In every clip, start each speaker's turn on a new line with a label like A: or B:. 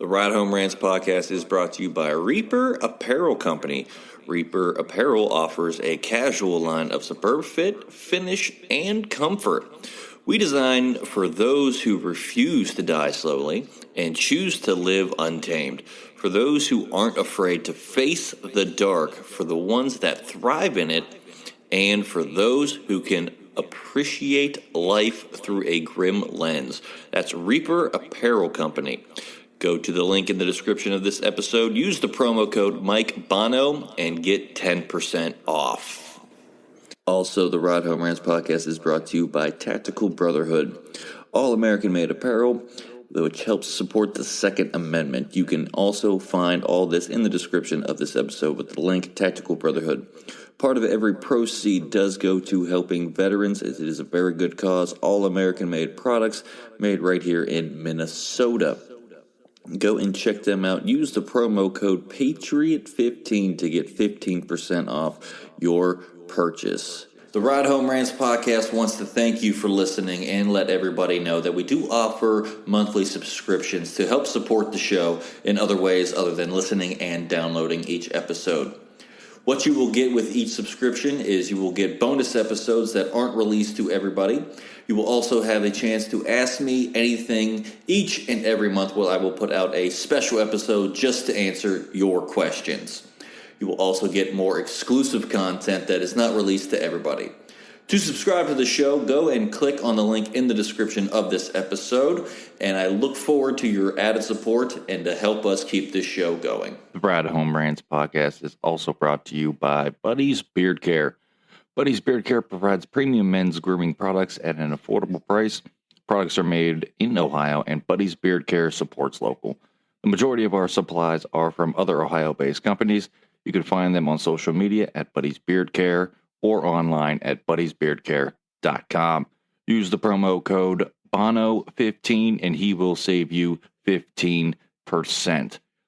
A: The Ride Home Rants podcast is brought to you by Reaper Apparel Company. Reaper Apparel offers a casual line of superb fit, finish, and comfort. We design for those who refuse to die slowly and choose to live untamed. For those who aren't afraid to face the dark, for the ones that thrive in it, and for those who can appreciate life through a grim lens. That's Reaper Apparel Company. Go to the link in the description of this episode, use the promo code Mike Bono, and get 10% off. Also, the Ride Home Rants podcast is brought to you by Tactical Brotherhood, all American-made apparel, which helps support the Second Amendment. You can also find all this in the description of this episode with the link Tactical Brotherhood. Part of every proceed does go to helping veterans. It is a very good cause. All American-made products made right here in Minnesota. Go and check them out. Use the promo code PATRIOT15 to get 15% off your purchase. The Ride Home Rants podcast wants to thank you for listening and let everybody know that we do offer monthly subscriptions to help support the show in other ways other than listening and downloading each episode. What you will get with each subscription is you will get bonus episodes that aren't released to everybody. You will also have a chance to ask me anything each and every month where I will put out a special episode just to answer your questions. You will also get more exclusive content that is not released to everybody. To subscribe to the show, go and click on the link in the description of this episode, and I look forward to your added support and to help us keep this show going. The Ride Home Rants podcast is also brought to you by Buddy's Beard Care. Buddy's Beard Care provides premium men's grooming products at an affordable price. Products are made in Ohio, and Buddy's Beard Care supports local. The majority of our supplies are from other Ohio-based companies. You can find them on social media at Buddy's Beard Care or online at buddysbeardcare.com. Use the promo code BONO15 and he will save you 15%.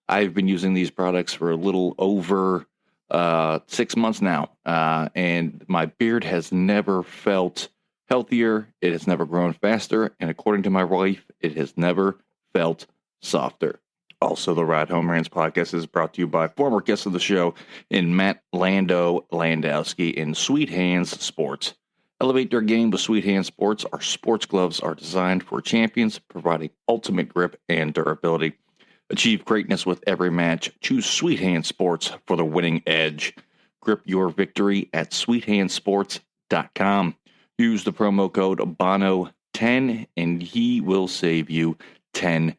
A: I've been using these products for a little over 6 months now, and my beard has never felt healthier. It has never grown faster, and according to my wife, it has never felt softer. Also, the Ride Home Rants podcast is brought to you by former guest of the show in Matt Landowski in Sweet Hands Sports. Elevate their game with Sweet Hands Sports. Our sports gloves are designed for champions, providing ultimate grip and durability. Achieve greatness with every match. Choose Sweet Hands Sports for the winning edge. Grip your victory at sweethandsports.com. Use the promo code BONO10 and he will save you 10%.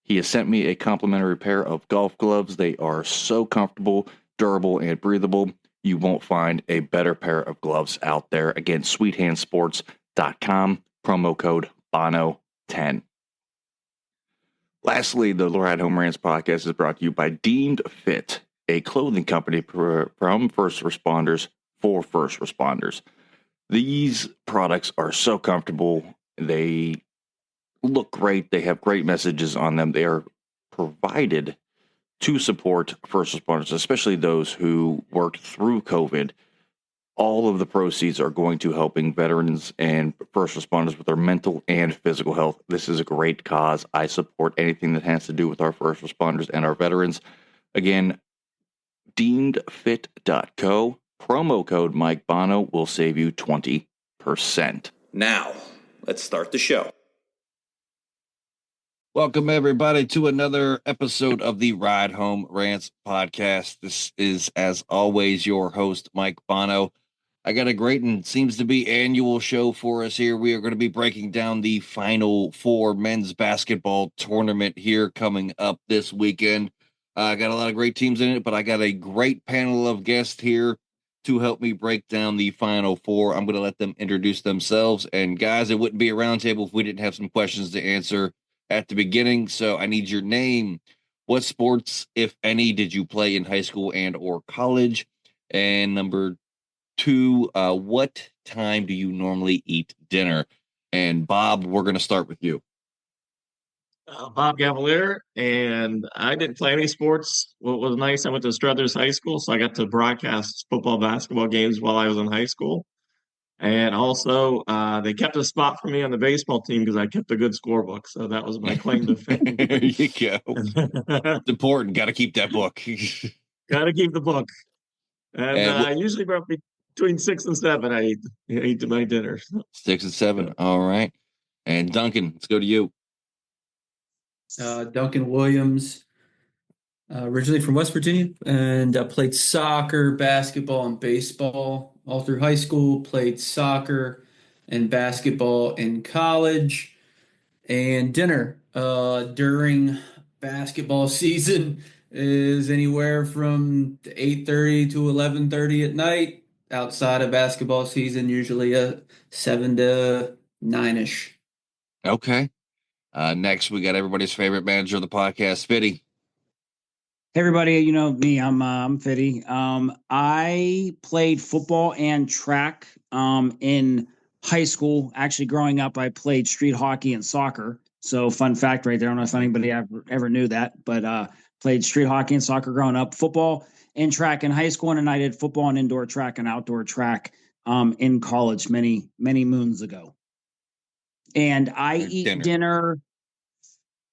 A: He has sent me a complimentary pair of golf gloves. They are so comfortable, durable, and breathable. You won't find a better pair of gloves out there. Again, sweethandsports.com, promo code BONO10. Lastly, the Ride Home Rants podcast is brought to you by Deemed Fit, a clothing company from first responders for first responders. These products are so comfortable. They look great. They have great messages on them. They are provided to support first responders, especially those who worked through COVID. All of the proceeds are going to helping veterans and first responders with their mental and physical health. This is a great cause. I support anything that has to do with our first responders and our veterans. Again, deemedfit.co, promo code Mike Bono will save you 20%. Now, let's start the show.
B: Welcome, everybody, to another episode of the Ride Home Rants podcast. This is, as always, your host, Mike Bono. I got a great and seems to be annual show for us here. We are going to be breaking down the Final Four men's basketball tournament here coming up this weekend. I got a lot of great teams in it, but I got a great panel of guests here to help me break down the Final Four. I'm going to let them introduce themselves. And, guys, it wouldn't be a roundtable if we didn't have some questions to answer at the beginning, so I need your name. What sports, if any, did you play in high school and or college? And number two, what time do you normally eat dinner? And Bob, we're going to start with you.
C: Bob Cavalier, and I didn't play any sports. What was nice, I went to Struthers High School, so I got to broadcast football, basketball games while I was in high school. And also, they kept a spot for me on the baseball team because I kept a good scorebook. So that was my claim to fame.
B: There you go. It's important. Got to keep that book.
C: Got to keep the book. And
B: And
C: usually about between 6 and 7, I eat my dinner.
B: 6 and 7. All right. And Duncan, let's go to you.
D: Duncan Williams, originally from West Virginia, and played soccer, basketball, and baseball all through high school. Played soccer and basketball in college. And dinner during basketball season is anywhere from 8:30 to 11:30 at night. Outside of basketball season, usually a 7 to 9-ish.
B: Okay. Next, we got everybody's favorite manager of the podcast, Fitty.
E: Hey everybody, you know me. I'm Fitty. I played football and track in high school. Actually, growing up, I played street hockey and soccer. So, fun fact right there. I don't know if anybody ever knew that, but played street hockey and soccer growing up. Football and track in high school, and then I did football and indoor track and outdoor track in college many moons ago. And I eat dinner.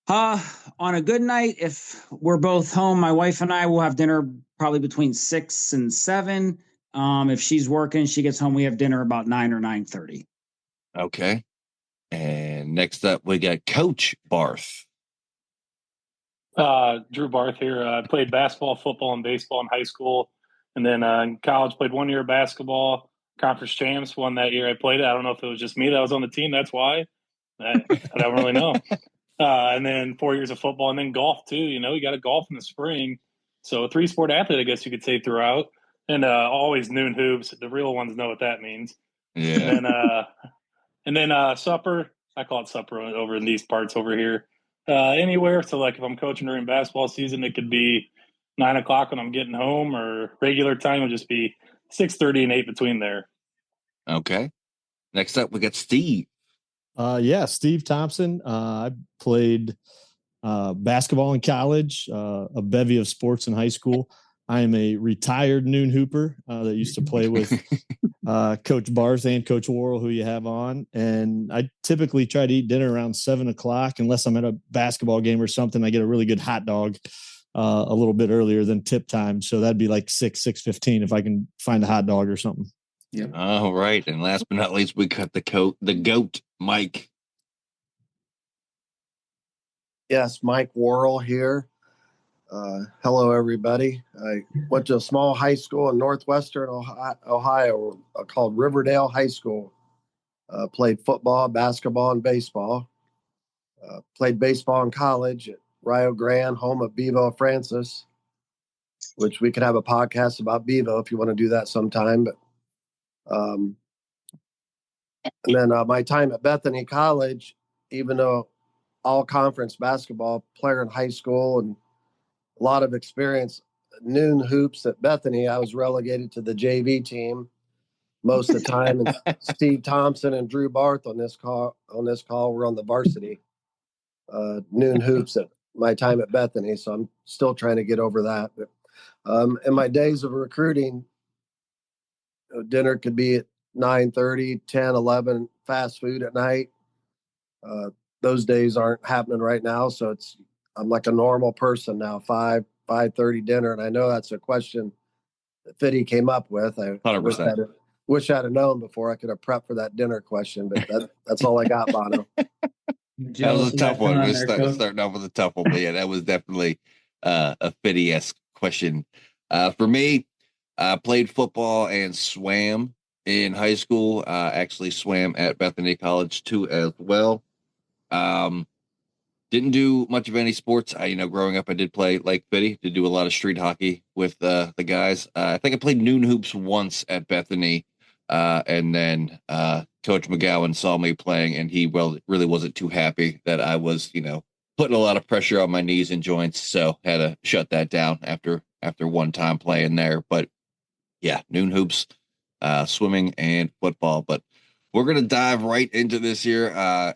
E: On a good night, if we're both home, my wife and I will have dinner probably between 6 and 7. If she's working, she gets home, we have dinner about 9 or 9:30.
B: Okay. And next up, we got Coach Barth.
F: Drew Barth here. I played basketball, football, and baseball in high school. And then in college, played 1 year of basketball, conference champs, won that year I played it. I don't know if it was just me that was on the team. That's why. I don't really know. And then 4 years of football, and then golf too. You know, you got to golf in the spring. So a 3-sport athlete, I guess you could say, throughout. And always noon hoops. The real ones know what that means.
B: Yeah.
F: And then supper. I call it supper over in these parts over here. Anywhere. So like if I'm coaching during basketball season, it could be 9 o'clock when I'm getting home, or regular time would just be 6:30 and 8 between there.
B: Okay. Next up, we got Steve.
G: Steve Thompson. I played basketball in college, a bevy of sports in high school. I am a retired noon hooper that used to play with Coach Barth and Coach Worrell, who you have on. And I typically try to eat dinner around 7 o'clock, unless I'm at a basketball game or something. I get a really good hot dog a little bit earlier than tip time. So that'd be like 6:15 if I can find a hot dog or something.
D: Yep.
B: All right. And last but not least, we got the GOAT, Mike.
H: Yes, Mike Worrell here. Hello, everybody. I went to a small high school in northwestern Ohio called Riverdale High School. Played football, basketball, and baseball. Played baseball in college at Rio Grande, home of Bevo Francis, which we could have a podcast about Bevo if you want to do that sometime. But and then my time at Bethany College, even though all conference basketball player in high school and a lot of experience, noon hoops at Bethany, I was relegated to the JV team most of the time. And Steve Thompson and Drew Barth on this call were on the varsity noon hoops at my time at Bethany. So I'm still trying to get over that. But, in my days of recruiting, dinner could be at 9:30, 10, 11, fast food at night. Those days aren't happening right now. So I'm like a normal person now, 5:30 dinner. And I know that's a question that Fitty came up with. I
B: 100%.
H: wish I'd have known before I could have prepped for that dinner question, but that's all I got, Bono.
B: That was a tough one. We're starting off with a tough one, but yeah, that was definitely a Fitty-esque question. For me, I played football and swam in high school. Actually swam at Bethany College too as well. Didn't do much of any sports. Growing up, I did play like Fitty, did do a lot of street hockey with the guys. I think I played noon hoops once at Bethany. And then Coach McGowan saw me playing, and he really wasn't too happy that I was, putting a lot of pressure on my knees and joints. So had to shut that down after one time playing there. But yeah, noon hoops, swimming and football. But we're going to dive right into this here.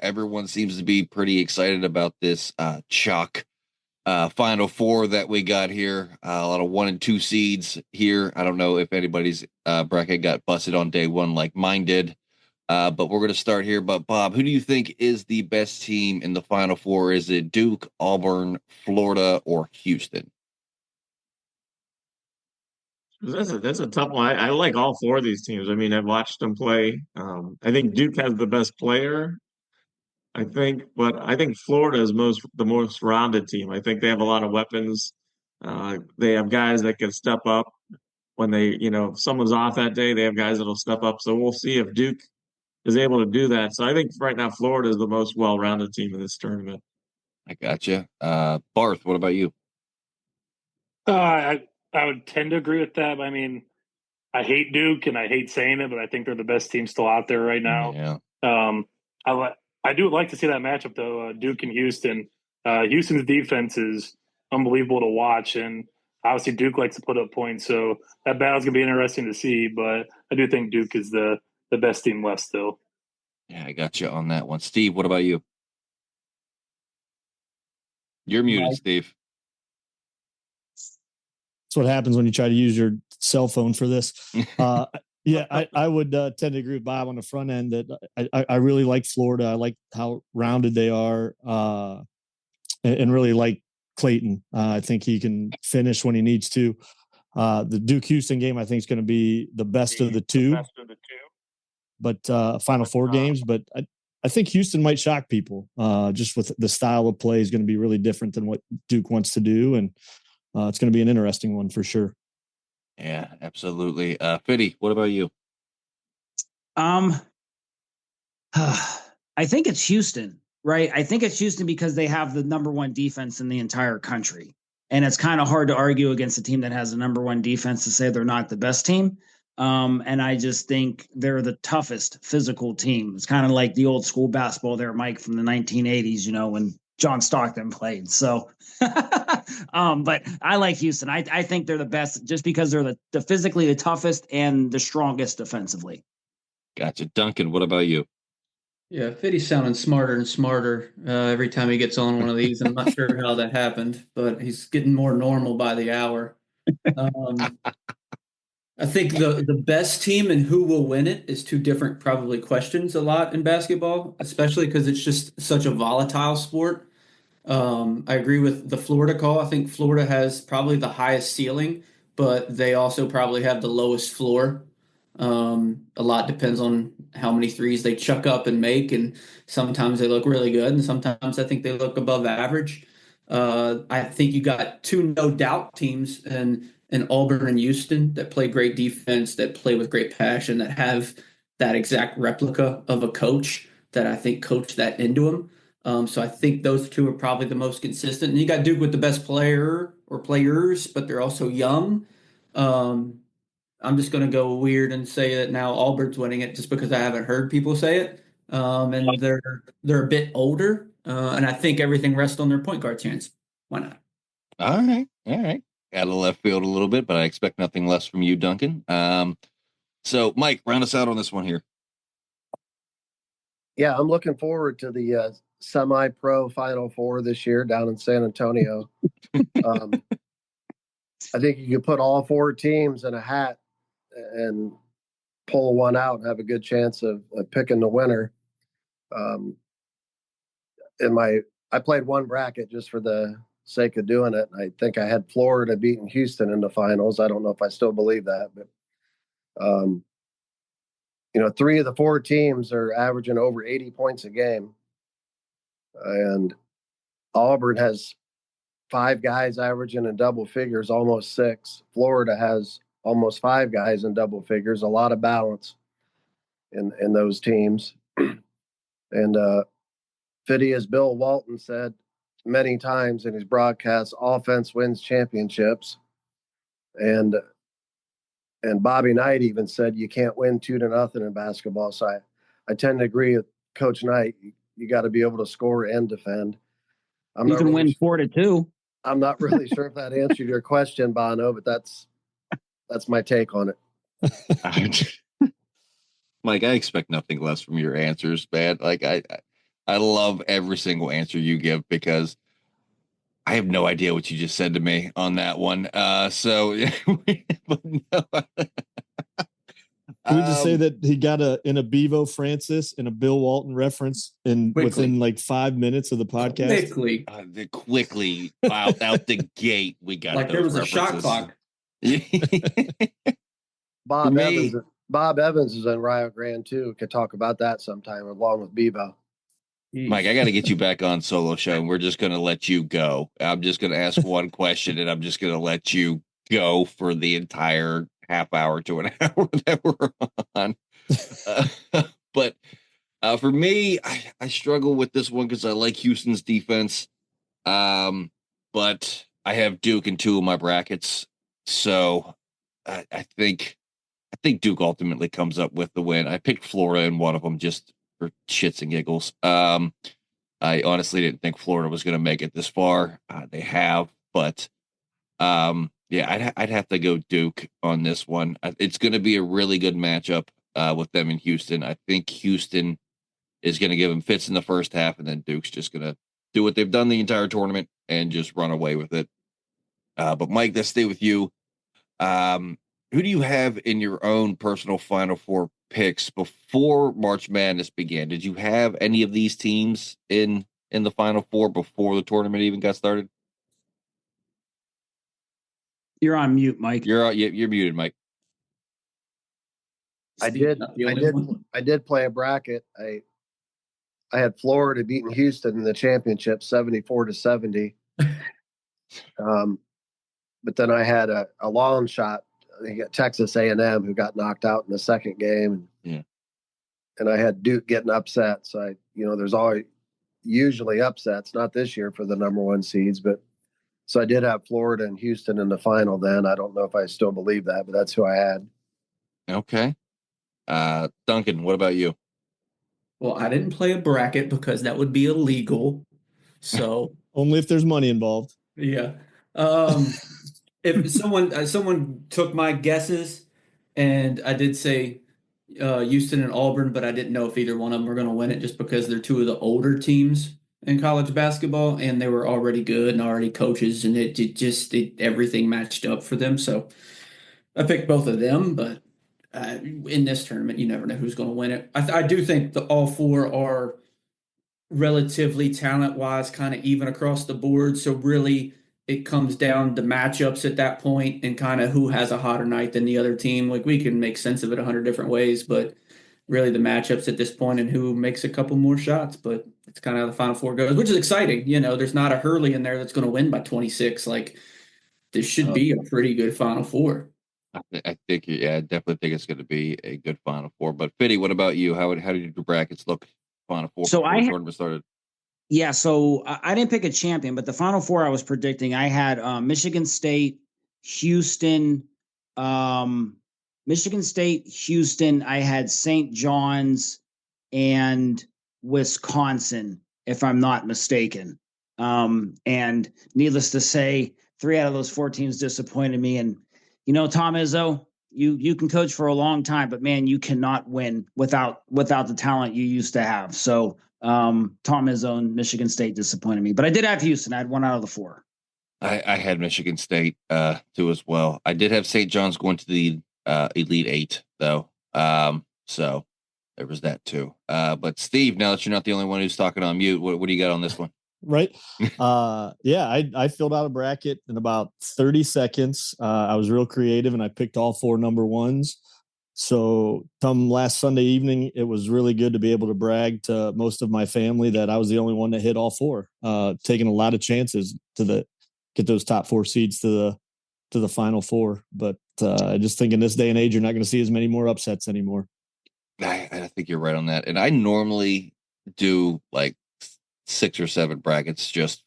B: Everyone seems to be pretty excited about this chalk Final four that we got here. A lot of 1 and 2 seeds here. I don't know if anybody's bracket got busted on day one like mine did. But we're going to start here. But Bob, who do you think is the best team in the Final Four? Is it Duke, Auburn, Florida, or Houston?
C: That's a tough one. I like all four of these teams. I mean, I've watched them play. I think Duke has the best player. But I think Florida is the most rounded team. I think they have a lot of weapons. They have guys that can step up when if someone's off that day, they have guys that'll step up. So we'll see if Duke is able to do that. So I think right now Florida is the most well-rounded team in this tournament.
B: I gotcha. Barth, what about you?
F: I would tend to agree with that. I mean, I hate Duke and I hate saying it, but I think they're the best team still out there right now.
B: Yeah.
F: I do like to see that matchup though, Duke and Houston. Houston's defense is unbelievable to watch, and obviously Duke likes to put up points, so that battle's gonna be interesting to see. But I do think Duke is the best team left still.
B: Yeah, I got you on that one. Steve, what about you? You're muted, Steve.
G: That's what happens when you try to use your cell phone for this. Yeah, I would tend to agree with Bob on the front end that I really like Florida. I like how rounded they are, and really like Clayton. I think he can finish when he needs to. The Duke-Houston game, I think, is going to be the best of the two. But Final Four games. But I think Houston might shock people just with the style of play is going to be really different than what Duke wants to do. And it's going to be an interesting one for sure.
B: Yeah, absolutely. Fitty, what about you?
E: I think it's Houston, right? I think it's Houston because they have the number one defense in the entire country. And it's kind of hard to argue against a team that has the number one defense to say they're not the best team. And I just think they're the toughest physical team. It's kind of like the old school basketball there, Mike, from the 1980s, when John Stockton played. So, but I like Houston. I think they're the best just because they're the physically the toughest and the strongest defensively.
B: Gotcha. Duncan, what about you?
D: Yeah, Fitty's sounding smarter and smarter every time he gets on one of these. I'm not sure how that happened, but he's getting more normal by the hour. I think the best team and who will win it is two different probably questions a lot in basketball, especially because it's just such a volatile sport. I agree with the Florida call. I think Florida has probably the highest ceiling, but they also probably have the lowest floor. A lot depends on how many threes they chuck up and make, and sometimes they look really good, and sometimes I think they look above average. I think you got two no doubt teams and Auburn and Houston that play great defense, that play with great passion, that have that exact replica of a coach that I think coached that into them. So I think those two are probably the most consistent. And you got Duke with the best player or players, but they're also young. I'm just going to go weird and say that now Auburn's winning it just because I haven't heard people say it. And they're a bit older, and I think everything rests on their point guard's hands. Why not?
B: All right. Out of left field a little bit, but I expect nothing less from you, Duncan. So, Mike, round us out on this one here.
H: Yeah, I'm looking forward to the semi-pro Final Four this year down in San Antonio. I think you could put all four teams in a hat and pull one out and have a good chance of picking the winner. I played one bracket just for the sake of doing it. I think I had Florida beating Houston in the finals. I don't know if I still believe that, but three of the four teams are averaging over 80 points a game, and Auburn has 5 guys averaging in double figures, almost 6. Florida has almost 5 guys in double figures, a lot of balance in those teams. And Fitty, as Bill Walton said many times in his broadcast, offense wins championships. And Bobby Knight even said you can't win 2-0 in basketball. So I tend to agree with Coach Knight. You got to be able to score and defend.
E: You can win 4-2.
H: I'm not really sure if that answered your question, Bono, but that's my take on it.
B: Mike, I expect nothing less from your answers, man. Like I love every single answer you give because I have no idea what you just said to me on that one. But no.
G: Can we just say that he got in a Bevo Francis and a Bill Walton reference within like 5 minutes of the podcast?
B: Quickly out the gate, we got
D: like
B: those
D: there was
B: references.
D: A shot clock.
H: Bob Evans is in Rio Grande too. Could talk about that sometime along with Bevo.
B: Mike, I got to get you back on solo show, and we're just going to let you go. I'm just going to ask one question, and I'm just going to let you go for the entire half hour to an hour that we're on. But for me, I struggle with this one because I like Houston's defense. But I have Duke in two of my brackets. So I think Duke ultimately comes up with the win. I picked Florida in one of them just for shits and giggles. I honestly didn't think Florida was going to make it this far. They have, but yeah, I'd have to go Duke on this one. It's going to be a really good matchup with them in Houston. I think Houston is going to give them fits in the first half, and then Duke's just going to do what they've done the entire tournament and just run away with it. But Mike, let's stay with you. Who do you have in your own personal Final Four picks before March Madness began? Did you have any of these teams in the Final Four before the tournament even got started?
E: You're on mute, Mike.
B: You're muted, Mike.
H: I did play a bracket. I had Florida beating Houston in the championship 74-70. But then I had a long shot. I got Texas A&M who got knocked out in the second game. And I had Duke getting upset. So there's always usually upsets, not this year for the number one seeds, but so I did have Florida and Houston in the final then. I don't know if I still believe that, but that's who I had.
B: Okay. Duncan, what about you?
D: Well, I didn't play a bracket because that would be illegal. So
G: only if there's money involved.
D: Yeah. If someone took my guesses, and I did say Houston and Auburn, but I didn't know if either one of them were going to win it just because they're two of the older teams in college basketball, and they were already good and already coaches, and everything matched up for them. So I picked both of them, but in this tournament, you never know who's going to win it. I do think all four are relatively talent-wise kind of even across the board. So really it comes down to matchups at that point and kind of who has a hotter night than the other team. Like we can make sense of it 100 different ways, but really the matchups at this point and who makes a couple more shots. But it's kind of how the Final Four goes, which is exciting. There's not a Hurley in there that's going to win by 26. Like this should be a pretty good Final Four.
B: I think, I definitely think it's going to be a good Final Four. But Fitty, what about you? How did your brackets look? Final Four
E: so
B: before the tournament started.
E: Yeah, so I didn't pick a champion, but the Final Four I was predicting, I had Michigan State, Houston, I had St. John's and Wisconsin, if I'm not mistaken. And needless to say, 3 out of those 4 teams disappointed me. And, Tom Izzo, you can coach for a long time, but man, you cannot win without the talent you used to have. So Tom Izzo and Michigan State disappointed me, but I did have Houston. I had 1 out of the 4.
B: I had Michigan State too as well. I did have St. John's going to the Elite 8 though. So there was that too. But Steve, now that you're not the only one who's talking on mute, what do you got on this one?
G: Right. I filled out a bracket in about 30 seconds. I was real creative and I picked all 4 number ones. So come last Sunday evening, it was really good to be able to brag to most of my family that I was the only one that hit all 4, taking a lot of chances to get those top 4 seeds to the Final Four. But I just think in this day and age, you're not going to see as many more upsets anymore.
B: I think you're right on that. And I normally do like 6 or 7 brackets just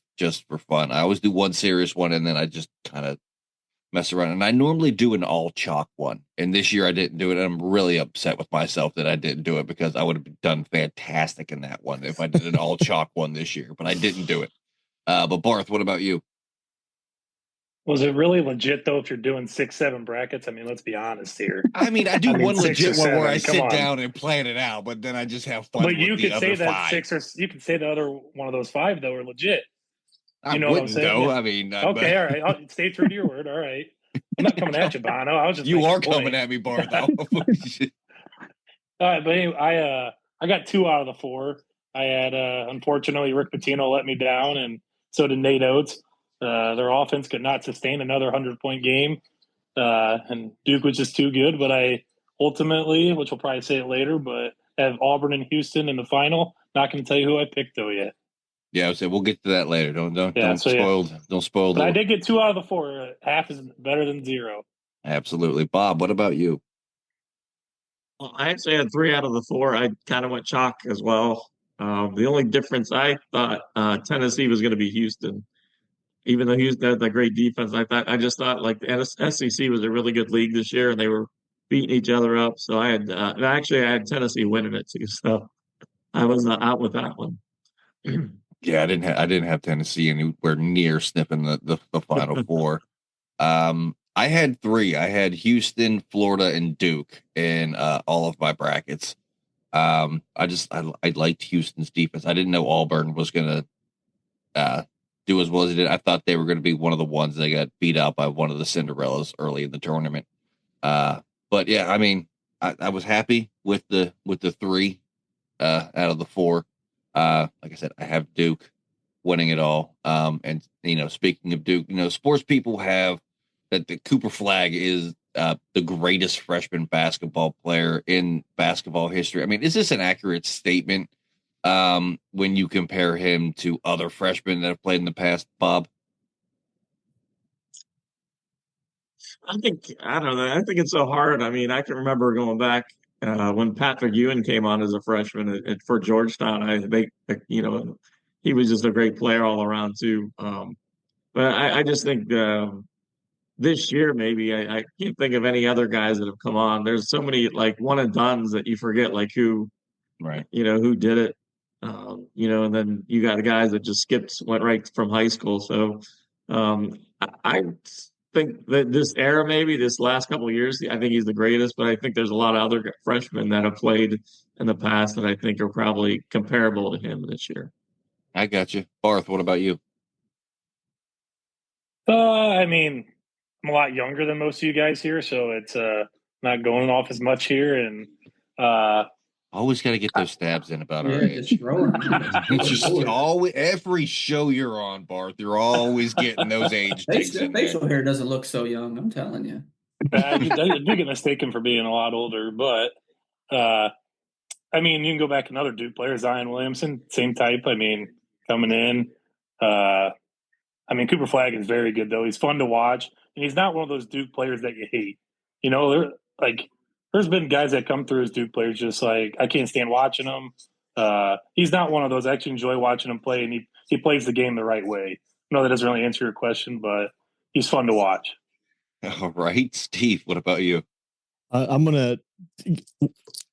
B: for fun. I always do one serious one, and then I just kind of mess around. And I normally do an all chalk one. And this year I didn't do it. And I'm really upset with myself that I didn't do it because I would have done fantastic in that one if I did an all chalk one this year, but I didn't do it. But Barth, what about you?
F: Was it really legit though if you're doing 6, 7 brackets? I mean, let's be honest here.
B: I mean, I do one legit one where I sit
F: on.
B: down and plan it out, but then I just have fun.
F: But you
B: with
F: could
B: the
F: say
B: other
F: that
B: 5.
F: 6 or you could say the other one of those 5 though are legit.
B: I
F: You know what I'm
B: wouldn't
F: saying?
B: though.
F: Yeah.
B: I mean,
F: Okay, all right. I'll stay true to your word. All right. I'm not coming at you, Bono. I was just
B: you
F: making
B: are
F: a point.
B: coming at me, Bart. Though.
F: All right, but anyway, I got 2 out of the 4. I had unfortunately Rick Pitino let me down, and so did Nate Oates. Their offense could not sustain another 100-point game, and Duke was just too good. But I ultimately, which we'll probably say it later, but have Auburn and Houston in the final. Not going to tell you who I picked though yet.
B: Yeah, I said we'll get to that later. Don't spoil.
F: But I did get 2 out of the 4. Half is better than 0.
B: Absolutely, Bob. What about you?
C: Well, I actually had 3 out of the 4. I kind of went chalk as well. The only difference, I thought Tennessee was going to be Houston, even though Houston had that great defense. I just thought like the SEC was a really good league this year, and they were beating each other up. So I had Tennessee winning it too. So I was out with that one.
B: Yeah, I didn't have Tennessee anywhere near sniffing the Final Four. I had 3. I had Houston, Florida, and Duke in all of my brackets. I liked Houston's defense. I didn't know Auburn was gonna do as well as it did. I thought they were going to be one of the ones that got beat out by one of the Cinderellas early in the tournament. But yeah, I mean, I was happy with the 3 out of the 4. Like I said, I have Duke winning it all. And speaking of Duke, sports people have that the Cooper Flagg is the greatest freshman basketball player in basketball history. I mean, is this an accurate statement when you compare him to other freshmen that have played in the past, Bob?
C: I don't know. I think it's so hard. I mean, I can remember going back when Patrick Ewing came on as a freshman for Georgetown. He was just a great player all around too. But I just think this year maybe I can't think of any other guys that have come on. There's so many like one and dones that you forget like who
B: Right.
C: who did it. And then you got the guys that just went right from high school. So I think that this era, maybe this last couple of years, I think he's the greatest. But I think there's a lot of other freshmen that have played in the past that I think are probably comparable to him this year.
B: I got you, Barth. What about you?
F: I mean, I'm a lot younger than most of you guys here, so it's not going off as much here, and
B: always got to get those stabs in about our age.
D: Just throwing
B: It's just always every show you're on, Barth. You're always getting those age digs in there.
D: Facial hair doesn't look so young. I'm telling you.
F: I do get mistaken for being a lot older, but I mean, you can go back to another Duke player, Zion Williamson, same type. I mean, coming in. I mean, Cooper Flagg is very good, though. He's fun to watch, and he's not one of those Duke players that you hate. There's been guys that come through as Duke players just like, I can't stand watching them. He's not one of those. I actually enjoy watching him play, and he plays the game the right way. I know that doesn't really answer your question, but he's fun to watch.
B: All right. Steve, what about you?
G: I'm going to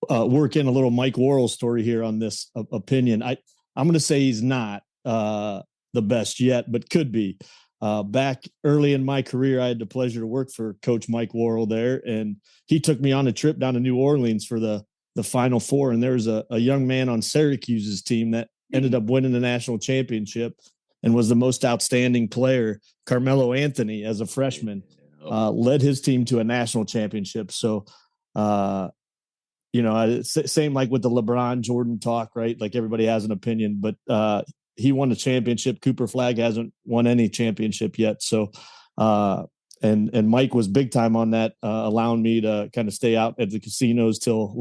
G: work in a little Mike Worrell story here on this opinion. I'm going to say he's not the best yet, but could be. Back early in my career, I had the pleasure to work for Coach Mike Worrell there, and he took me on a trip down to New Orleans for the Final Four. And there was a young man on Syracuse's team that ended up winning the national championship and was the most outstanding player. Carmelo Anthony, as a freshman, led his team to a national championship. So, same like with the LeBron Jordan talk, right? Like everybody has an opinion, but he won a championship. Cooper Flagg hasn't won any championship yet. So, and Mike was big time on that, allowing me to kind of stay out at the casinos till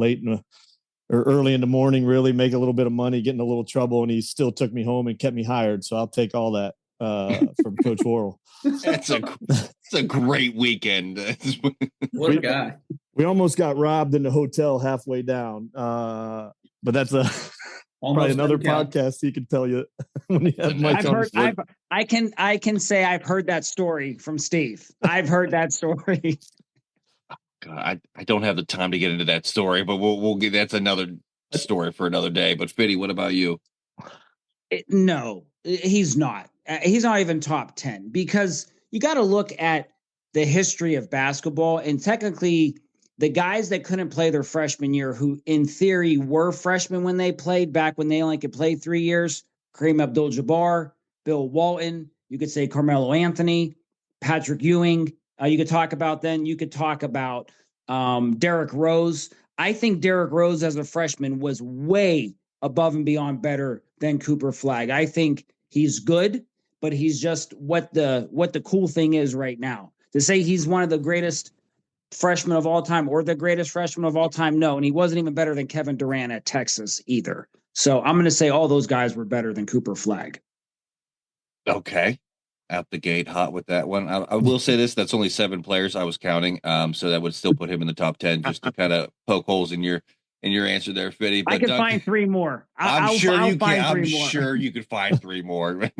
G: or early in the morning, really make a little bit of money, get in a little trouble. And he still took me home and kept me hired. So I'll take all that from Coach Worrell.
B: It's a great weekend.
D: What a guy.
G: We almost got robbed in the hotel halfway down. But that's probably another podcast he can tell you when you have Mike on.
E: I can say I've heard that story from Steve. I've heard that story.
B: God, I don't have the time to get into that story, but we'll get that's another story for another day. But Fitty, what about you?
E: No, he's not. He's not even top 10 because you got to look at the history of basketball, and technically the guys that couldn't play their freshman year, who in theory were freshmen when they played back when they only could play 3 years, Kareem Abdul-Jabbar, Bill Walton, You could say Carmelo Anthony, Patrick Ewing. You could talk about Derrick Rose. I think Derrick Rose as a freshman was way above and beyond better than Cooper Flagg. I think he's good, but he's just what the cool thing is right now. To say he's one of the greatest freshmen of all time or the greatest freshman of all time, no. And he wasn't even better than Kevin Durant at Texas either. So I'm going to say all those guys were better than Cooper Flagg.
B: Okay. Out the gate hot with that one. I will say this, that's only 7 players I was counting. So that would still put him in the top 10, just to kind of poke holes in your answer there, Fitty. But
E: I can find 3 more.
B: I'm sure you can. I'm sure you could find 3 more.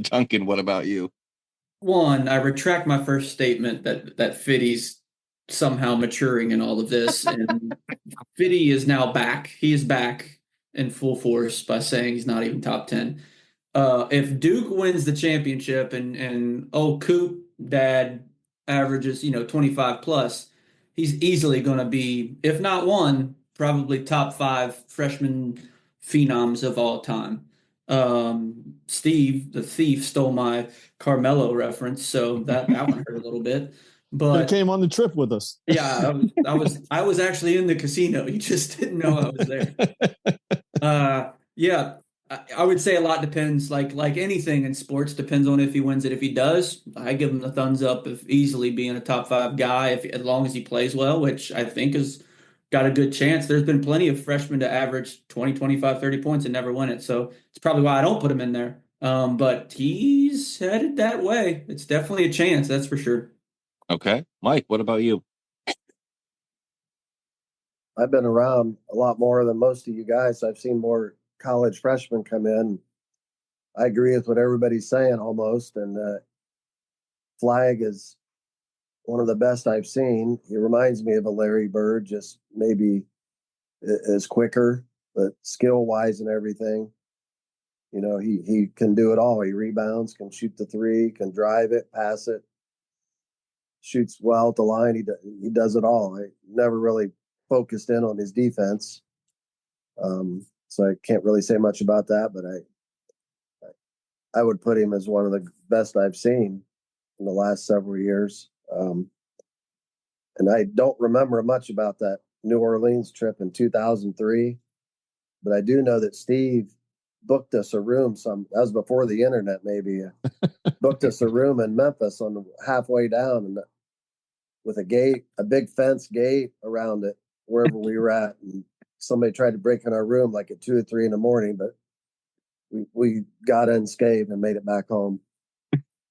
B: Duncan, what about you?
D: One, I retract my first statement that Fitty's somehow maturing in all of this, and Fitty is now back. He is back in full force by saying he's not even top 10. If Duke wins the championship and Coop dad averages 25 plus, he's easily going to be, if not one, probably top 5 freshman phenoms of all time. Steve the thief stole my Carmelo reference, so that one hurt a little bit. But
G: he came on the trip with us.
D: Yeah, I was actually in the casino. You just didn't know I was there. Yeah, I would say a lot depends. Like anything in sports, depends on if he wins it. If he does, I give him the thumbs up of easily being a top 5 guy, as long as he plays well, which I think has got a good chance. There's been plenty of freshmen to average 20, 25, 30 points and never win it. So it's probably why I don't put him in there. But he's headed that way. It's definitely a chance, that's for sure.
B: Okay. Mike, what about you?
H: I've been around a lot more than most of you guys. I've seen more college freshmen come in. I agree with what everybody's saying almost. And Flagg is one of the best I've seen. He reminds me of a Larry Bird, just maybe is quicker, but skill-wise and everything. He can do it all. He rebounds, can shoot the 3, can drive it, pass it, shoots well at the line. He does it all. I never really focused in on his defense. So I can't really say much about that, but I would put him as one of the best I've seen in the last several years. And I don't remember much about that New Orleans trip in 2003, but I do know that Steve booked us a room. That was before the internet, maybe. Booked us a room in Memphis on the halfway down, and with a big fence gate around it, wherever we were at. And somebody tried to break in our room like at 2 or 3 in the morning, but we got unscathed and made it back home.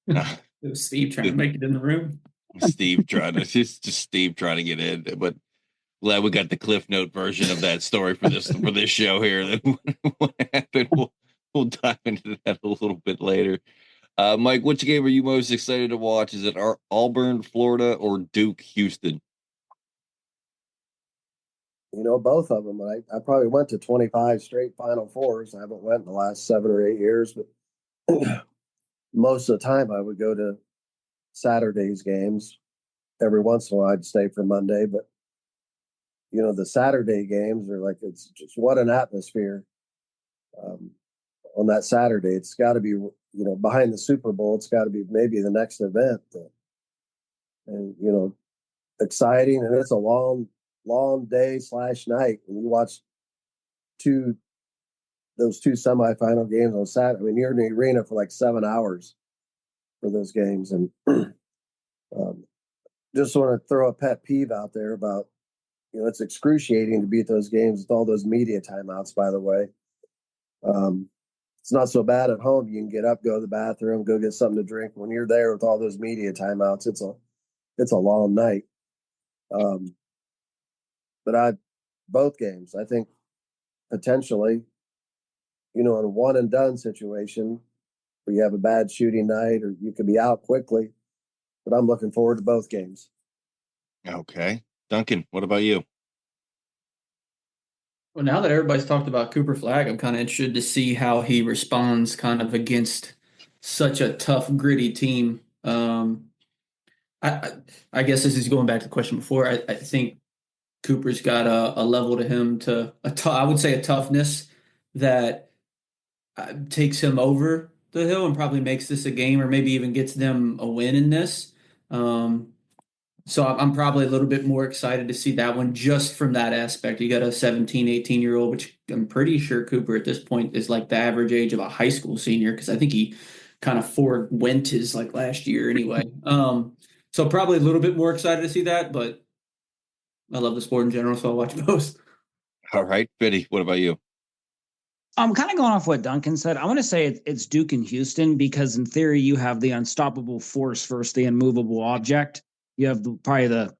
D: It was Steve trying to make it in the room.
B: Steve trying to Steve trying to get in, but glad we got the Cliff Note version of that story for this show here. What happened? We'll dive into that a little bit later. Mike, which game are you most excited to watch? Is it Auburn, Florida, or Duke, Houston?
H: Both of them. I probably went to 25 straight Final Fours. I haven't went in the last 7 or 8 years, but most of the time I would go to Saturday's games. Every once in a while I'd stay for Monday, but the Saturday games are like, it's just what an atmosphere on that Saturday. It's got to be, behind the Super Bowl, it's got to be maybe the next event. And, exciting. And it's a long day / night. And you watch those 2 semifinal games on Saturday. I mean, you're in the arena for like 7 hours for those games. And just want to throw a pet peeve out there about, it's excruciating to be at those games with all those media timeouts, by the way. It's not so bad at home. You can get up, go to the bathroom, go get something to drink. When you're there with all those media timeouts, it's a long night. But both games, I think potentially, in a one and done situation where you have a bad shooting night or you could be out quickly. But I'm looking forward to both games.
B: Okay. Duncan, what about you?
D: Well, now that everybody's talked about Cooper Flagg, I'm kind of interested to see how he responds kind of against such a tough, gritty team. I guess this is going back to the question before. I think Cooper's got a level to him I would say a toughness that takes him over the hill and probably makes this a game or maybe even gets them a win in this. So I'm probably a little bit more excited to see that one just from that aspect. You got a 17, 18-year-old, which I'm pretty sure Cooper at this point is like the average age of a high school senior because I think he kind of forewent his like last year anyway. So probably a little bit more excited to see that, but I love the sport in general, so I'll watch both.
B: All right, Biddy, what about you?
E: I'm kind of going off what Duncan said. I want to say it's Duke and Houston because in theory you have the unstoppable force versus the immovable object. You have probably the,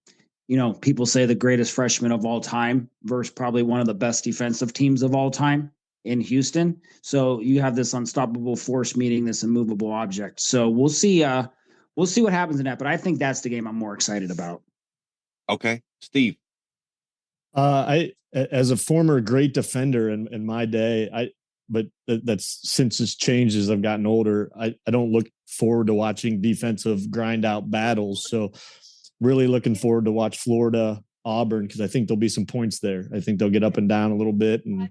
E: people say the greatest freshman of all time versus probably one of the best defensive teams of all time in Houston. So you have this unstoppable force meeting this immovable object. So we'll see what happens in that. But I think that's the game I'm more excited about.
B: Okay, Steve.
G: As a former great defender in my day, but that's since it's changed as I've gotten older. I don't look forward to watching defensive grind out battles. So really looking forward to watch Florida Auburn because I think there'll be some points there. I think they'll get up and down a little bit and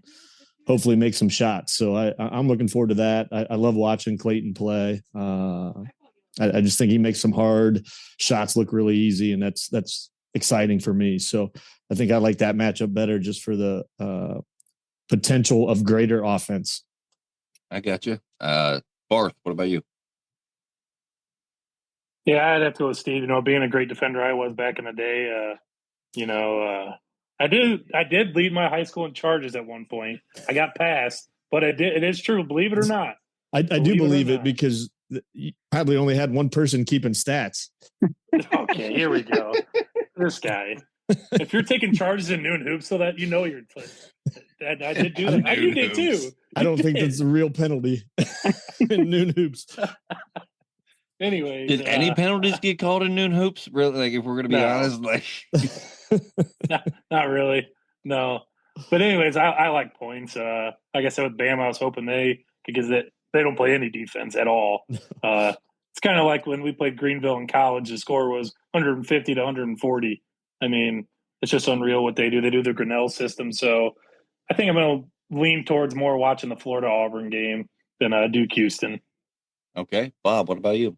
G: hopefully make some shots. So I'm looking forward to that. I love watching Clayton play. I just think he makes some hard shots look really easy, and that's exciting for me. So I think I like that matchup better just for the potential of greater offense.
B: I got you. Barth, what about you?
F: Yeah, I'd have to go with Steve. Being a great defender I was back in the day, I did lead my high school in charges at one point. I got passed, but it is true, believe it or not.
G: I do believe it because you probably only had one person keeping stats.
F: Okay, here we go. This guy. If you're taking charges in noon hoops, so that you're I did do that. You did too.
G: I don't think that's a real penalty in noon hoops.
F: Anyway,
B: did any penalties get called in noon hoops? Really? Like, if we're going to be honest, like,
F: not really. No. But anyways, I like points. Like I said with Bama, I was hoping because they don't play any defense at all. It's kind of like when we played Greenville in college. The score was 150 to 140. I mean, it's just unreal what they do. They do the Grinnell system. So I think I'm going to lean towards more watching the Florida Auburn game than Duke Houston.
B: Okay. Bob, what about you?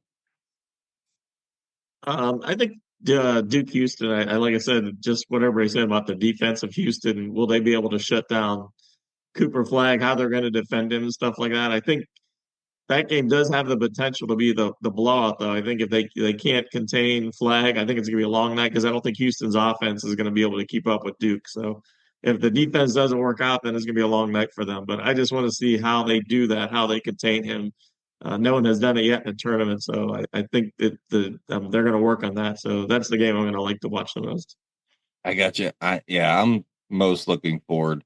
C: I think Duke Houston, I like I said, just whatever he said about the defense of Houston, will they be able to shut down Cooper Flagg, how they're going to defend him and stuff like that. I think that game does have the potential to be the blowout, though. I think if they can't contain Flagg, I think it's going to be a long night because I don't think Houston's offense is going to be able to keep up with Duke. So if the defense doesn't work out, then it's going to be a long night for them. But I just want to see how they do that, how they contain him. No one has done it yet in a tournament, so I think that they're going to work on that. So that's the game I'm going to like to watch the most.
B: I got you. I'm most looking forward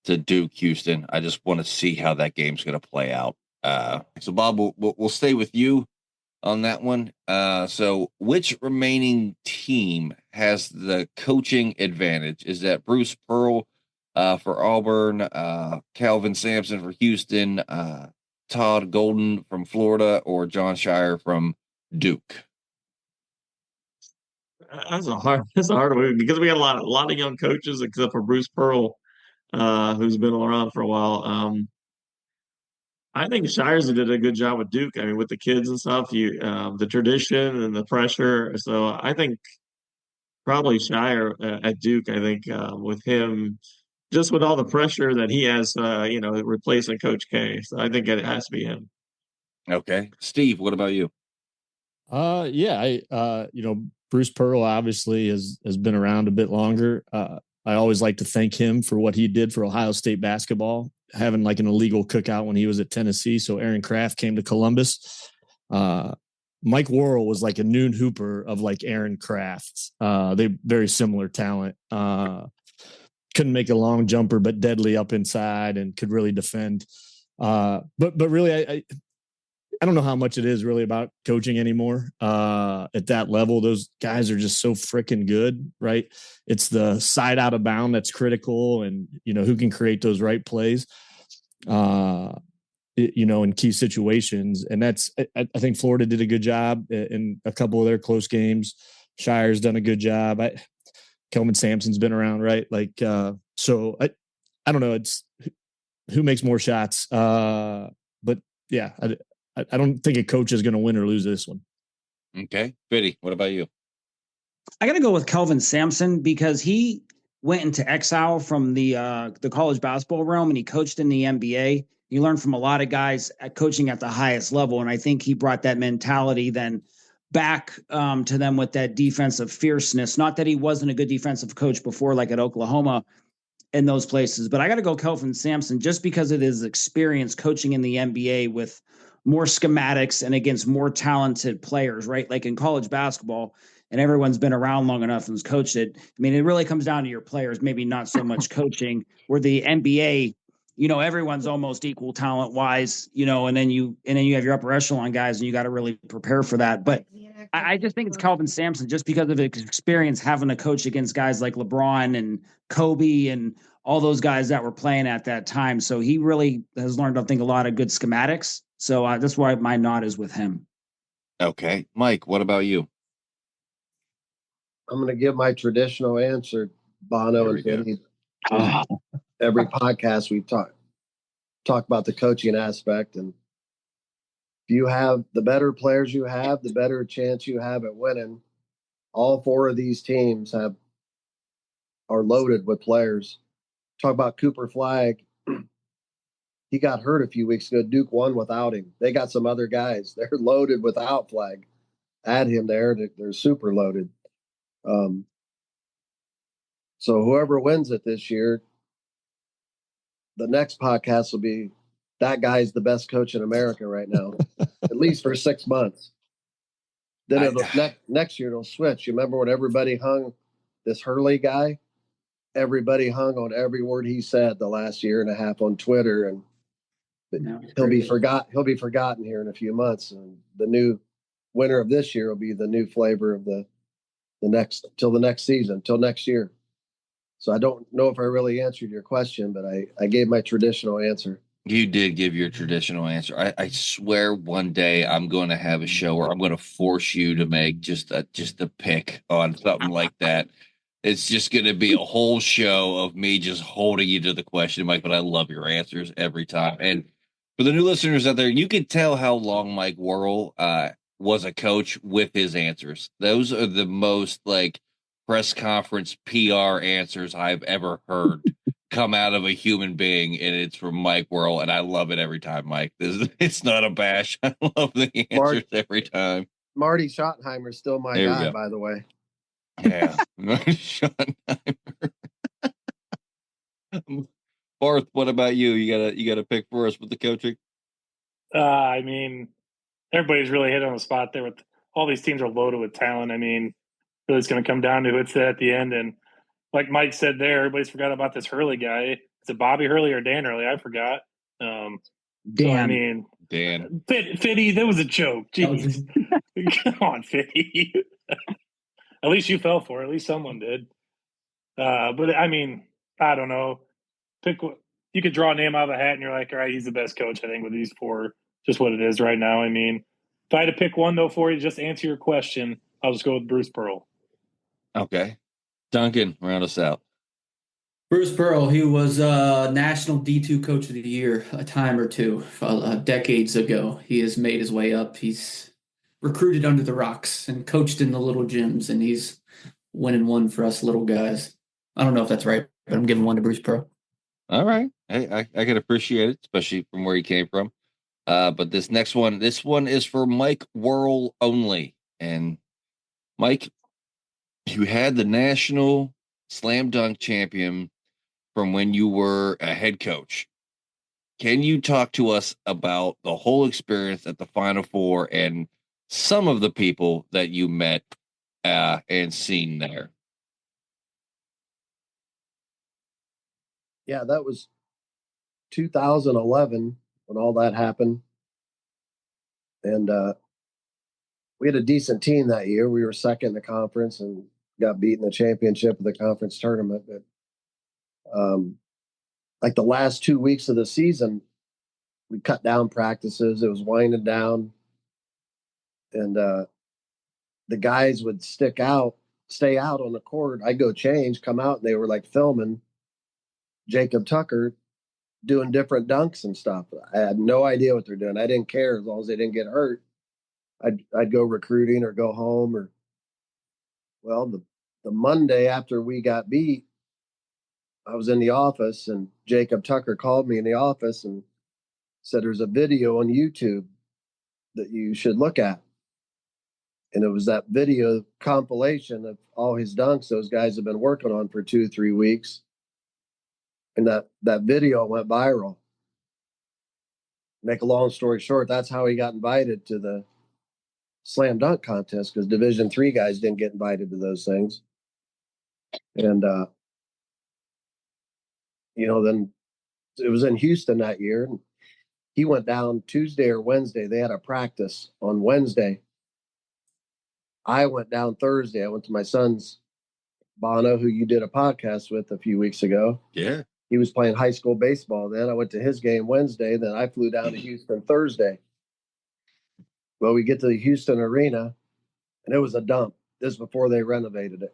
B: to Duke Houston. I just want to see how that game's going to play out. So Bob, we'll stay with you on that one. So which remaining team has the coaching advantage? Is that Bruce Pearl for Auburn, Calvin Sampson for Houston, Todd Golden from Florida, or John Shire from Duke?
C: That's a hard one because we got a lot of young coaches except for Bruce Pearl, who's been around for a while. I think Shires did a good job with Duke. I mean, with the kids and stuff, the tradition and the pressure. So I think probably Shire at Duke. I think with him, just with all the pressure that he has, replacing Coach K. So I think it has to be him.
B: Okay, Steve, what about you?
G: Bruce Pearl obviously has been around a bit longer. I always like to thank him for what he did for Ohio State basketball, having like an illegal cookout when he was at Tennessee. So Aaron Kraft came to Columbus. Mike Worrell was like a noon hooper of like Aaron Kraft. They very similar talent. Couldn't make a long jumper, but deadly up inside and could really defend. But really, I don't know how much it is really about coaching anymore at that level. Those guys are just so freaking good, right? It's the side out of bound that's critical, and who can create those right plays, in key situations. And that's I think Florida did a good job in a couple of their close games. Shire's done a good job. Kelvin Sampson's been around, right? Like so. I don't know. It's who makes more shots, but yeah. I don't think a coach is going to win or lose this one.
B: Okay. Fitty, what about you?
E: I got to go with Kelvin Sampson because he went into exile from the college basketball realm and he coached in the NBA. He learned from a lot of guys at coaching at the highest level, and I think he brought that mentality then back to them with that defensive fierceness. Not that he wasn't a good defensive coach before, like at Oklahoma in those places, but I got to go Kelvin Sampson just because of his experience coaching in the NBA with more schematics and against more talented players, right? Like in college basketball, and everyone's been around long enough and has coached it. I mean, it really comes down to your players, maybe not so much coaching. Where the NBA, everyone's almost equal talent wise, and then you have your upper echelon guys, and you got to really prepare for that. But I just think it's Kelvin Sampson just because of his experience having to coach against guys like LeBron and Kobe and all those guys that were playing at that time. So he really has learned, I think, a lot of good schematics. So that's why my nod is with him.
B: Okay. Mike, what about you?
H: I'm going to give my traditional answer, Bono and Vinny. Every podcast we talk about the coaching aspect, and if you have the better players you have, the better chance you have at winning. All four of these teams are loaded with players. Talk about Cooper Flagg. He got hurt a few weeks ago. Duke won without him. They got some other guys. They're loaded without Flagg. Add him there, they're super loaded. So whoever wins it this year, the next podcast will be that guy's the best coach in America right now, at least for 6 months. Then next year it'll switch. You remember when everybody hung this Hurley guy? Everybody hung on every word he said the last year and a half on Twitter, and he'll be forgotten here in a few months. And the new winner of this year will be the new flavor of the next season, till next year. So I don't know if I really answered your question, but I gave my traditional answer.
B: You did give your traditional answer. I swear one day I'm going to have a show where I'm going to force you to make just a pick on something like that. It's just going to be a whole show of me just holding you to the question, Mike, but I love your answers every time. And for the new listeners out there, you can tell how long Mike Worrell was a coach with his answers. Those are the most press conference PR answers I've ever heard come out of a human being, and it's from Mike Worrell, and I love it every time, Mike. It's not a bash. I love the answers every time.
H: Marty Schottenheimer's still my guy, by the way.
B: Yeah. Barth, what about you? You got a pick for us with the coaching?
F: I mean, everybody's really hit on the spot there with all these teams are loaded with talent. I mean, really it's going to come down to it's at the end. And like Mike said there, everybody's forgot about this Hurley guy. Is it Bobby Hurley or Dan Hurley? I forgot.
E: Dan.
F: So, I mean,
B: Dan.
F: Fitty, that was a joke. Jeez. Come on, Fitty. At least you fell for it. At least someone did. But I mean, I don't know. You could draw a name out of a hat and you're like, all right, he's the best coach, I think, with these four. Just what it is right now. I mean, if I had to pick one, though, for you, just answer your question, I'll just go with Bruce Pearl.
B: Okay. Duncan, round us out.
D: Bruce Pearl, he was National D2 Coach of the Year a time or two, decades ago. He has made his way up. He's recruited under the rocks and coached in the little gyms, and he's winning one for us little guys. I don't know if that's right, but I'm giving one to Bruce Pearl.
B: All right. Hey, I can appreciate it, especially from where he came from. But this one is for Mike Worrell only. And Mike, you had the National Slam Dunk Champion from when you were a head coach. Can you talk to us about the whole experience at the Final Four and some of the people that you met and seen there?
H: Yeah, that was 2011 when all that happened. And we had a decent team that year. We were second in the conference and got beat in the championship of the conference tournament. But like the last 2 weeks of the season, we cut down practices. It was winding down. And the guys would stay out on the court. I'd go change, come out, and they were like filming Jacob Tucker doing different dunks and stuff. I had no idea what they're doing. I didn't care as long as they didn't get hurt. I'd go recruiting or go home or, well, the Monday after we got beat, I was in the office and Jacob Tucker called me in the office and said, there's a video on YouTube that you should look at. And it was that video compilation of all his dunks those guys have been working on for 2-3 weeks. And that video went viral. Make a long story short, that's how he got invited to the slam dunk contest, because Division III guys didn't get invited to those things. And then it was in Houston that year. And he went down Tuesday or Wednesday. They had a practice on Wednesday. I went down Thursday. I went to my son's, Bono, who you did a podcast with a few weeks ago.
B: Yeah.
H: He was playing high school baseball then. I went to his game Wednesday. Then I flew down to Houston Thursday. Well, we get to the Houston arena, and it was a dump. This is before they renovated it.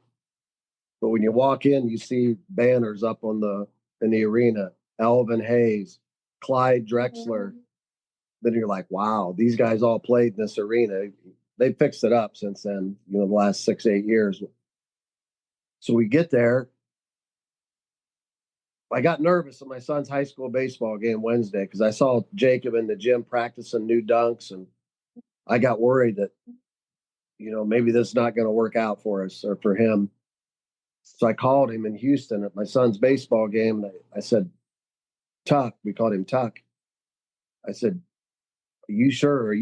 H: But when you walk in, you see banners up in the arena. Elvin Hayes, Clyde Drexler. Then you're like, wow, these guys all played in this arena. They fixed it up since then, the last 6-8 years. So we get there. I got nervous at my son's high school baseball game Wednesday because I saw Jacob in the gym practicing new dunks, and I got worried that, maybe this is not going to work out for us or for him. So I called him in Houston at my son's baseball game, and I said, Tuck, we called him Tuck. I said, are you sure?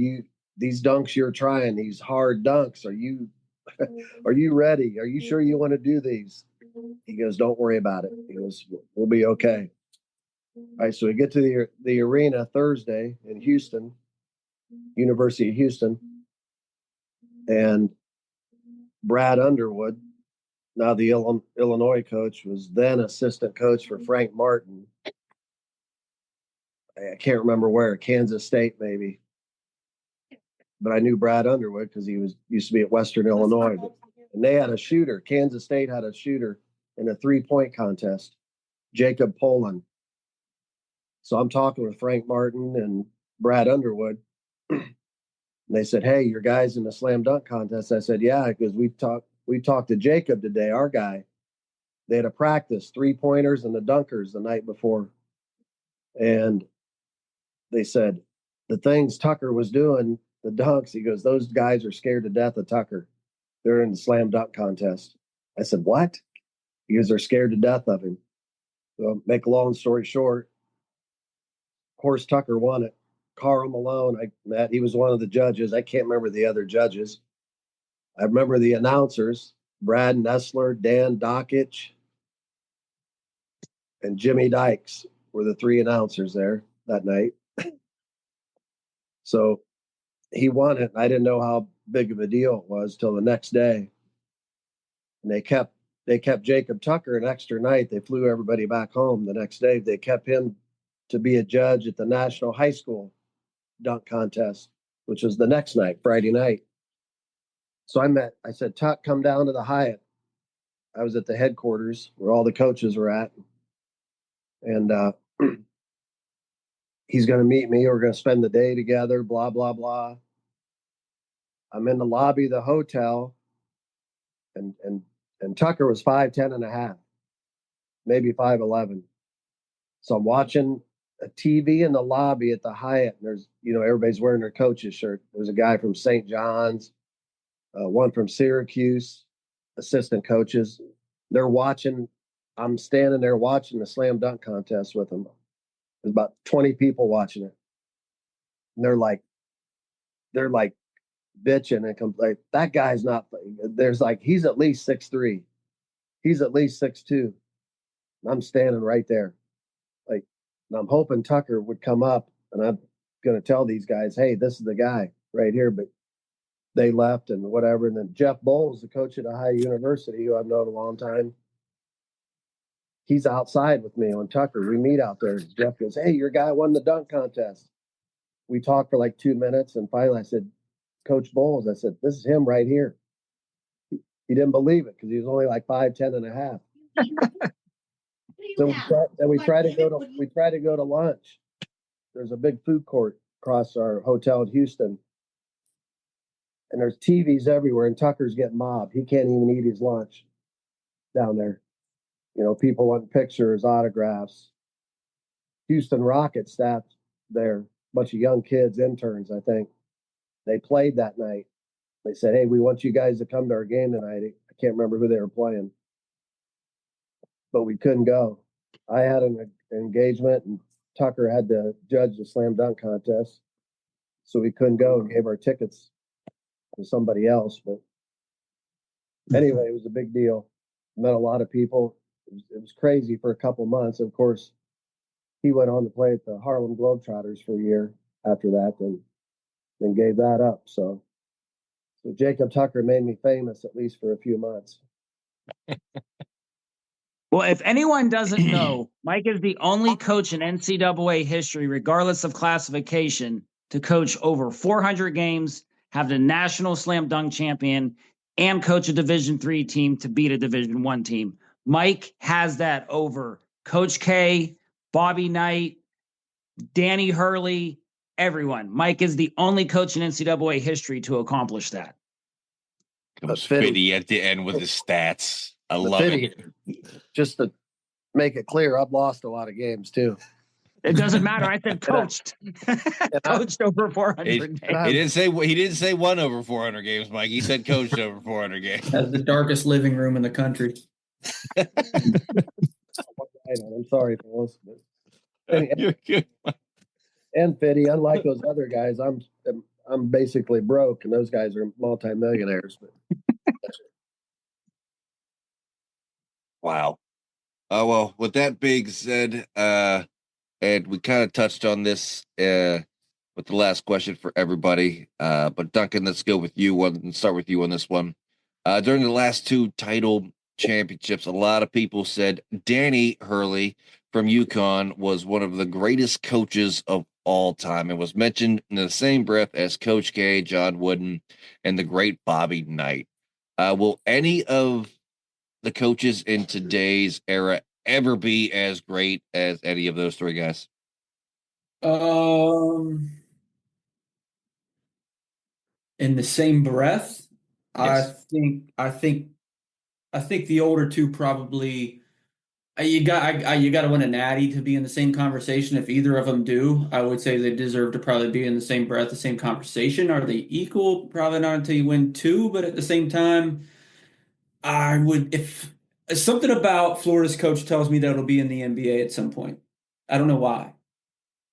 H: These dunks you're trying, these hard dunks, are you ready? Are you sure you want to do these? He goes, don't worry about it. He goes, we'll be okay. All right, so we get to the arena Thursday in Houston, University of Houston, and Brad Underwood, now the Illinois coach, was then assistant coach for Frank Martin. I can't remember where, Kansas State maybe. But I knew Brad Underwood because he used to be at Western Illinois. And they had a shooter. Kansas State had a shooter in a 3-point contest, Jacob Poland. So I'm talking with Frank Martin and Brad Underwood. And they said, hey, your guys in the slam dunk contest. I said, yeah, because we talked to Jacob today, our guy. They had a practice, 3-pointers and the dunkers the night before. And they said, the things Tucker was doing, the dunks, he goes, those guys are scared to death of Tucker. They're in the slam dunk contest. I said, what? He goes, they're scared to death of him. So make a long story short, of course, Tucker won it. Carl Malone, he was one of the judges. I can't remember the other judges. I remember the announcers, Brad Nessler, Dan Dockich, and Jimmy Dykes were the 3 announcers there that night. So he won it. I didn't know how big of a deal it was till the next day. And they kept Jacob Tucker an extra night. They flew everybody back home the next day. They kept him to be a judge at the National High School Dunk Contest, which was the next night, Friday night. So I said, Tuck, come down to the Hyatt. I was at the headquarters where all the coaches were at. And he's going to meet me. We're going to spend the day together, blah, blah, blah. I'm in the lobby of the hotel, and Tucker was 5'10 and a half, maybe 5'11. So I'm watching a TV in the lobby at the Hyatt, and there's, everybody's wearing their coach's shirt. There's a guy from St. John's, one from Syracuse, assistant coaches. They're watching. I'm standing there watching the slam dunk contest with them. There's about 20 people watching it. And they're like bitching and complaining. That guy's not. There's he's at least 6'3". He's at least 6'2". I'm standing right there. And I'm hoping Tucker would come up, and I'm going to tell these guys, hey, this is the guy right here. But they left and whatever. And then Jeff Bowles, the coach at Ohio University, who I've known a long time, he's outside with me on Tucker. We meet out there. Jeff goes, hey, your guy won the dunk contest. We talked for 2 minutes. And finally I said, Coach Bowles, I said, this is him right here. He didn't believe it because he was only 5'10 and a half. So we try to go to lunch. There's a big food court across our hotel in Houston, and there's TVs everywhere. And Tucker's getting mobbed. He can't even eat his lunch down there. People want pictures, autographs. Houston Rockets staff there, a bunch of young kids, interns, I think. They played that night. They said, "Hey, we want you guys to come to our game tonight." I can't remember who they were playing, but we couldn't go. I had an engagement, and Tucker had to judge the slam dunk contest, so we couldn't go and gave our tickets to somebody else. But anyway, it was a big deal. Met a lot of people. It was crazy for a couple months. Of course, he went on to play at the Harlem Globetrotters for a year after that, and then gave that up. So Jacob Tucker made me famous, at least for a few months.
E: Well, if anyone doesn't know, Mike is the only coach in NCAA history, regardless of classification, to coach over 400 games, have the national slam dunk champion, and coach a Division III team to beat a Division I team. Mike has that over Coach K, Bobby Knight, Danny Hurley, everyone. Mike is the only coach in NCAA history to accomplish that.
B: Comes Fitty at the end with his stats. I love it.
H: Just to make it clear, I've lost a lot of games too.
E: It doesn't matter. I said coached. Coached over 400 games.
B: He didn't say won over 400 games, Mike. He said coached over 400 games.
D: Has the darkest living room in the country.
H: I'm sorry, fellas. And Fitty, unlike those other guys, I'm basically broke, and those guys are multimillionaires. But
B: wow. Oh well. With that being said, and we kind of touched on this with the last question for everybody. But Duncan, let's go with you. And start with you on this one. During the last two title championships, a lot of people said Danny Hurley from UConn was one of the greatest coaches of all time and was mentioned in the same breath as Coach K, John Wooden, and the great Bobby Knight. Will any of the coaches in today's era ever be as great as any of those three guys?
D: In the same breath, yes. I think the older two probably. You got to win a natty to be in the same conversation. If either of them do, I would say they deserve to probably be in the same breath, the same conversation. Are they equal? Probably not until you win two. But at the same time, I would, if something about Florida's coach tells me that it'll be in the NBA at some point. I don't know why.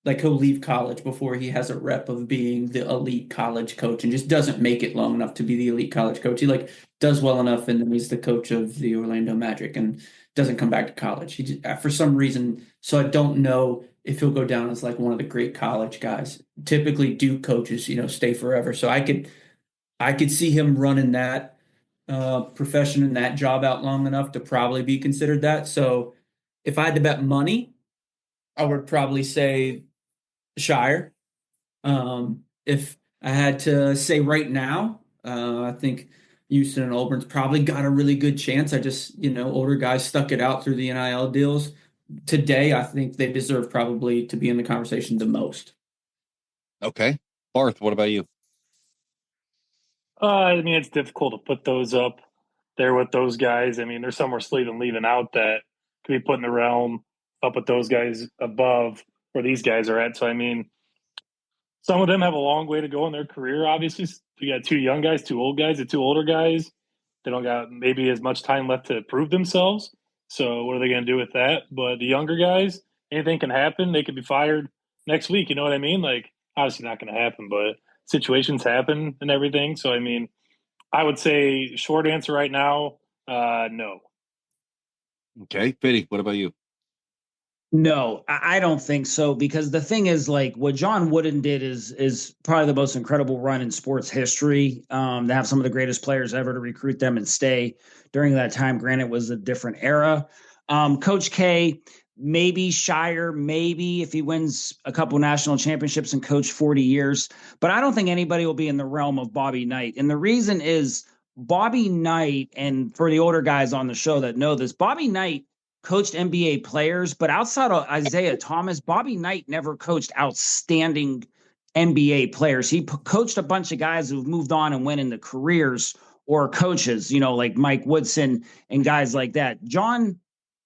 D: Like he'll leave college before he has a rep of being the elite college coach and just doesn't make it long enough to be the elite college coach. He does well enough and then he's the coach of the Orlando Magic and doesn't come back to college. He just, for some reason, so I don't know if he'll go down as one of the great college guys. Typically Duke coaches, stay forever. So I could see him running that profession and that job out long enough to probably be considered that. So if I had to bet money, I would probably say Shire. If I had to say right now, I think Houston and Auburn's probably got a really good chance. I just, older guys stuck it out through the NIL deals. Today, I think they deserve probably to be in the conversation the most.
B: Okay. Barth, what about you?
F: It's difficult to put those up there with those guys. There's some we're leaving out that could be put in the realm up with those guys above where these guys are at. So, some of them have a long way to go in their career, obviously. You got two young guys, two old guys, the two older guys. They don't got maybe as much time left to prove themselves. So what are they going to do with that? But the younger guys, anything can happen. They could be fired next week. You know what I mean? Obviously not going to happen, but situations happen and everything. So, I would say short answer right now, no.
B: Okay. Fitty, what about you?
E: No, I don't think so, because the thing is, what John Wooden did is probably the most incredible run in sports history. To have some of the greatest players ever to recruit them and stay during that time. Granted, it was a different era. Coach K, maybe Shire, maybe if he wins a couple national championships and coach 40 years. But I don't think anybody will be in the realm of Bobby Knight. And the reason is Bobby Knight, and for the older guys on the show that know this, Bobby Knight coached NBA players, but outside of Isaiah Thomas, Bobby Knight never coached outstanding NBA players. He coached a bunch of guys who've moved on and went into careers or coaches, like Mike Woodson and guys like that.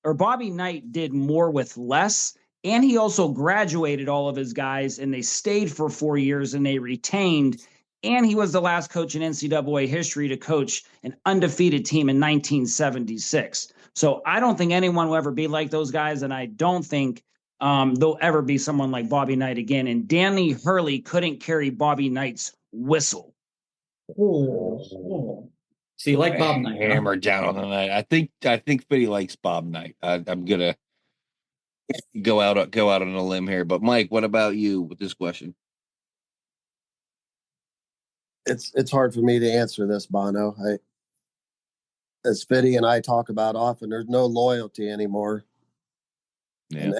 E: Bobby Knight did more with less, and he also graduated all of his guys, and they stayed for 4 years and they retained. And he was the last coach in NCAA history to coach an undefeated team in 1976. So I don't think anyone will ever be like those guys, and I don't think there'll ever be someone like Bobby Knight again. And Danny Hurley couldn't carry Bobby Knight's whistle.
D: Oh. So you like Bob Knight?
B: Hammered down on the night. I think Fitty likes Bob Knight. I'm gonna go out on a limb here. But Mike, what about you with this question?
H: It's hard for me to answer this, Bono. As Fitty and I talk about often, there's no loyalty anymore.
B: Yeah.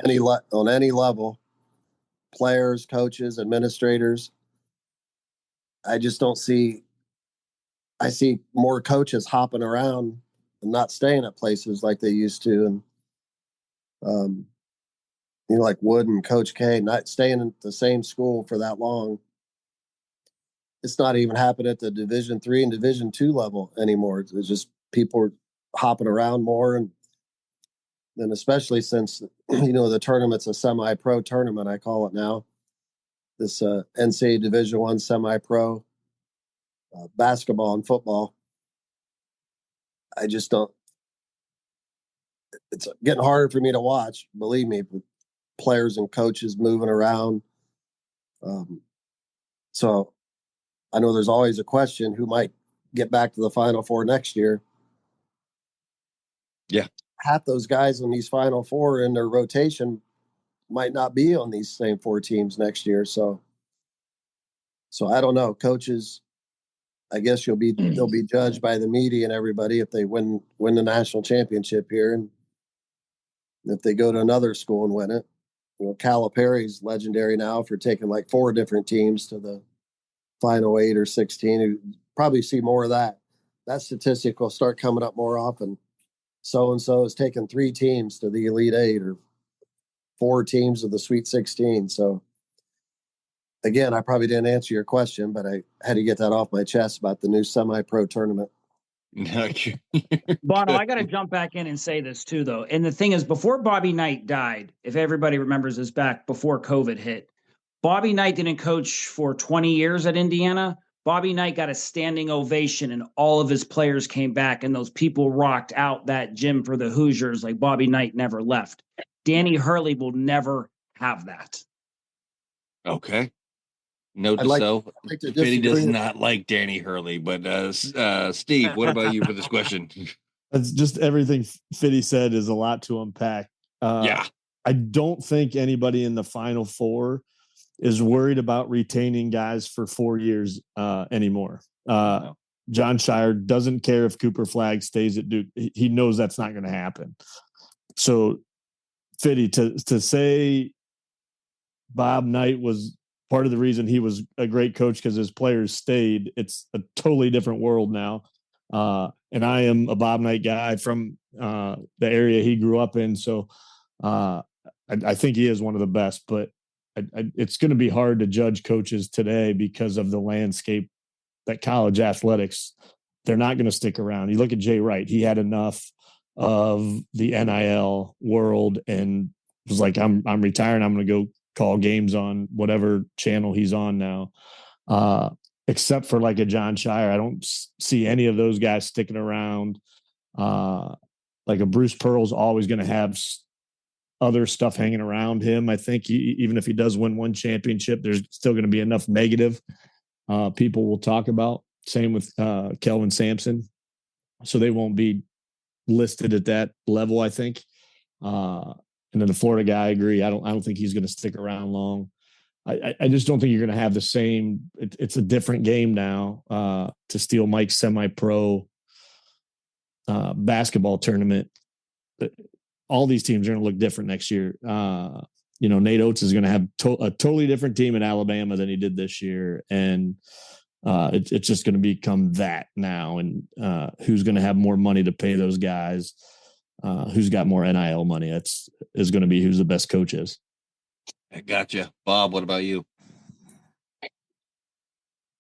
H: On any level, players, coaches, administrators. I just don't see. I see more coaches hopping around and not staying at places like they used to, and like Wood and Coach K, not staying at the same school for that long. It's not even happening at the Division III and Division II level anymore. It's just people are hopping around more, and especially since the tournament's a semi-pro tournament, I call it now. This NCAA Division I semi-pro basketball and football. I just don't. It's getting harder for me to watch. Believe me, players and coaches moving around. So I know there's always a question who might get back to the Final Four next year.
B: Yeah.
H: Half those guys in these Final Four in their rotation might not be on these same 4 teams next year. So I don't know. Coaches, I guess they'll be judged by the media and everybody if they win the national championship here, and if they go to another school and win it. Calipari's legendary now for taking like 4 different teams to the Final 8 or 16. You probably see more of that. That statistic will start coming up more often. So-and-so has taken 3 teams to the Elite 8 or 4 teams to the Sweet 16. So, again, I probably didn't answer your question, but I had to get that off my chest about the new semi-pro tournament.
E: Bono, I got to jump back in and say this too, though. And the thing is, before Bobby Knight died, if everybody remembers this back before COVID hit, Bobby Knight didn't coach for 20 years at Indiana. Bobby Knight got a standing ovation, and all of his players came back, and those people rocked out that gym for the Hoosiers like Bobby Knight never left. Danny Hurley will never have that.
B: Okay. Note so. Fitty does not like Danny Hurley, but Steve, what about you for this question?
G: It's just everything Fitty said is a lot to unpack.
B: Yeah.
G: I don't think anybody in the Final Four is worried about retaining guys for 4 years anymore.
B: No.
G: John Shire doesn't care if Cooper Flagg stays at Duke. He knows that's not going to happen. So, Fitty, to say Bob Knight was part of the reason he was a great coach because his players stayed, it's a totally different world now. And I am a Bob Knight guy from the area he grew up in. So I think he is one of the best, but it's going to be hard to judge coaches today because of the landscape that college athletics, they're not going to stick around. You look at Jay Wright, he had enough of the NIL world and was like, I'm retiring. I'm going to go call games on whatever channel he's on now. Except for like a John Shire. I don't see any of those guys sticking around. Like a Bruce Pearl's always going to have other stuff hanging around him. I think even if he does win one championship, there's still going to be enough negative people will talk about. Same with Kelvin Sampson. So they won't be listed at that level, I think. And then the Florida guy, I agree. I don't think he's going to stick around long. I just don't think you're going to have the same. It's a different game now. To steal Mike's semi-pro basketball tournament, all these teams are going to look different next year. Nate Oates is going to have a totally different team in Alabama than he did this year, and it's just going to become that now. And who's going to have more money to pay those guys? who's got more NIL money. Is going to be who's the best coach is.
B: I gotcha. Bob, what about you?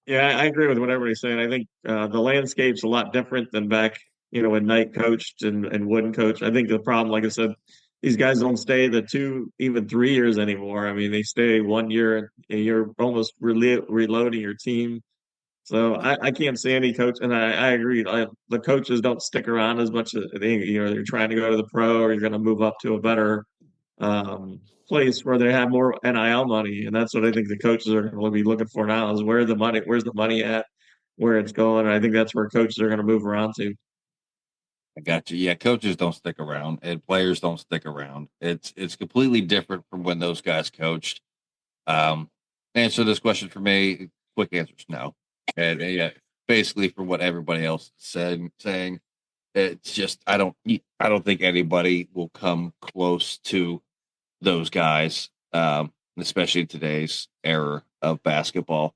C: Yeah, I agree with what everybody's saying. I think the landscape's a lot different than back, when Knight coached and Wooden coached. I think the problem, like I said, these guys don't stay the 2, even 3 years anymore. I mean, they stay 1 year, and you're almost reloading your team. So I can't see any coach, and I agree. The coaches don't stick around as much as they're trying to go to the pro, or you're going to move up to a better place where they have more NIL money, and that's what I think the coaches are going to be looking for now: is where's the money at, where it's going. And I think that's where coaches are going to move around to.
B: I got you. Yeah, coaches don't stick around and players don't stick around. It's completely different from when those guys coached. Answer this question for me. Quick answer is no. And yeah, basically for what everybody else saying, it's just I don't think anybody will come close to those guys, especially in today's era of basketball.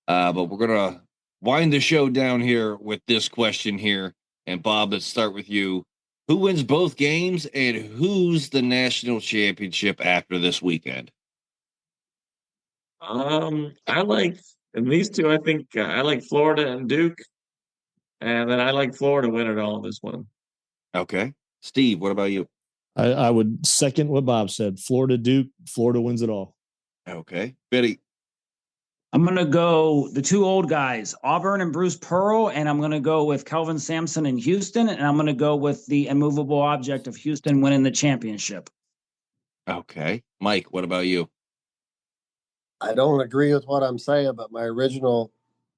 B: But we're gonna wind the show down here with this question here. And Bob, let's start with you. Who wins both games, and who's the national championship after this weekend?
C: I like, and these two, I think I like Florida and Duke, and then I like Florida to win it all in this one.
B: Okay, Steve, what about you?
G: I would second what Bob said. Florida, Duke, Florida wins it all.
B: Okay, Betty.
E: I'm going to go the 2 old guys, Auburn and Bruce Pearl, and I'm going to go with Kelvin Sampson in Houston, and I'm going to go with the immovable object of Houston winning the championship.
B: Okay, Mike, what about you?
H: I don't agree with what I'm saying, but my original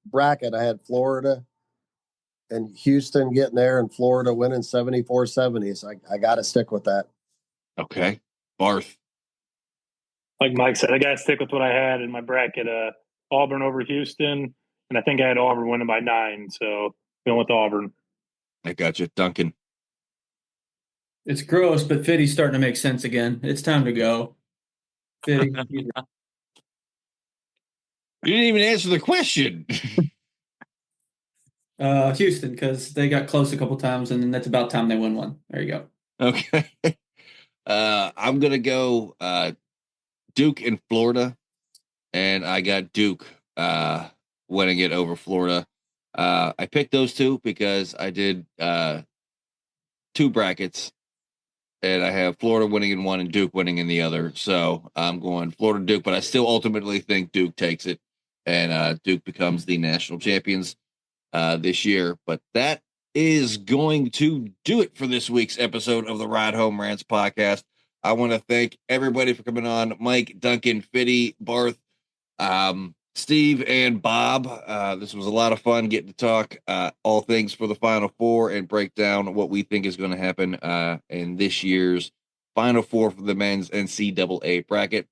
H: bracket, I had Florida and Houston getting there and Florida winning 74-70. So I got to stick with that.
B: Okay, Barth.
F: Like Mike said, I got to stick with what I had in my bracket. Auburn over Houston, and I think I had Auburn winning by 9, so going with Auburn.
B: I got you, Duncan.
D: It's gross, but Fitty's starting to make sense again. It's time to go. Fitty.
B: You didn't even answer the question.
D: Houston, because they got close a couple times, and then that's about time they win one. There you go.
B: Okay. I'm gonna go Duke in Florida, and I got Duke winning it over Florida. I picked those two because I did 2 brackets, and I have Florida winning in one and Duke winning in the other. So I'm going Florida Duke, but I still ultimately think Duke takes it, and Duke becomes the national champions this year. But that is going to do it for this week's episode of the Ride Home Rants podcast. I want to thank everybody for coming on. Mike, Duncan, Fitty, Barth, Steve, and Bob. This was a lot of fun getting to talk all things for the Final Four and break down what we think is going to happen in this year's Final Four for the men's NCAA bracket.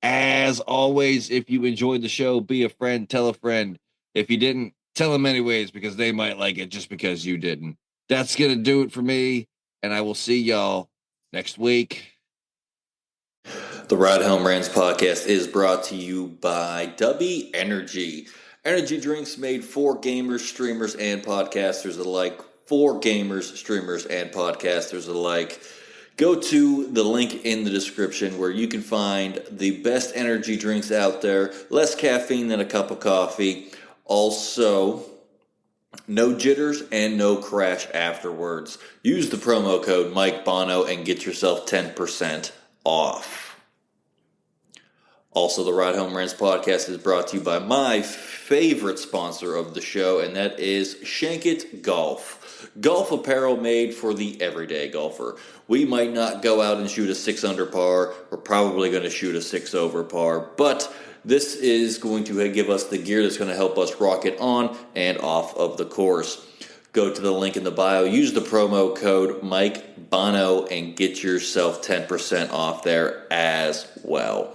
B: As always, if you enjoyed the show, be a friend, tell a friend. If you didn't, tell them anyways, because they might like it just because you didn't. That's going to do it for me, and I will see y'all next week.
A: The Ride Home Rants podcast is brought to you by W Energy. Energy drinks made for gamers, streamers, and podcasters alike. For gamers, streamers, and podcasters alike. Go to the link in the description where you can find the best energy drinks out there. Less caffeine than a cup of coffee. Also, no jitters and no crash afterwards. Use the promo code Mike Bono and get yourself 10% off. Also, the Ride Home Rants podcast is brought to you by my favorite sponsor of the show, and that is Shankit Golf. Golf apparel made for the everyday golfer. We might not go out and shoot a 6 under par. We're probably going to shoot a 6 over par, but this is going to give us the gear that's going to help us rock it on and off of the course. Go to the link in the bio, use the promo code Mike Bono, and get yourself 10% off there as well.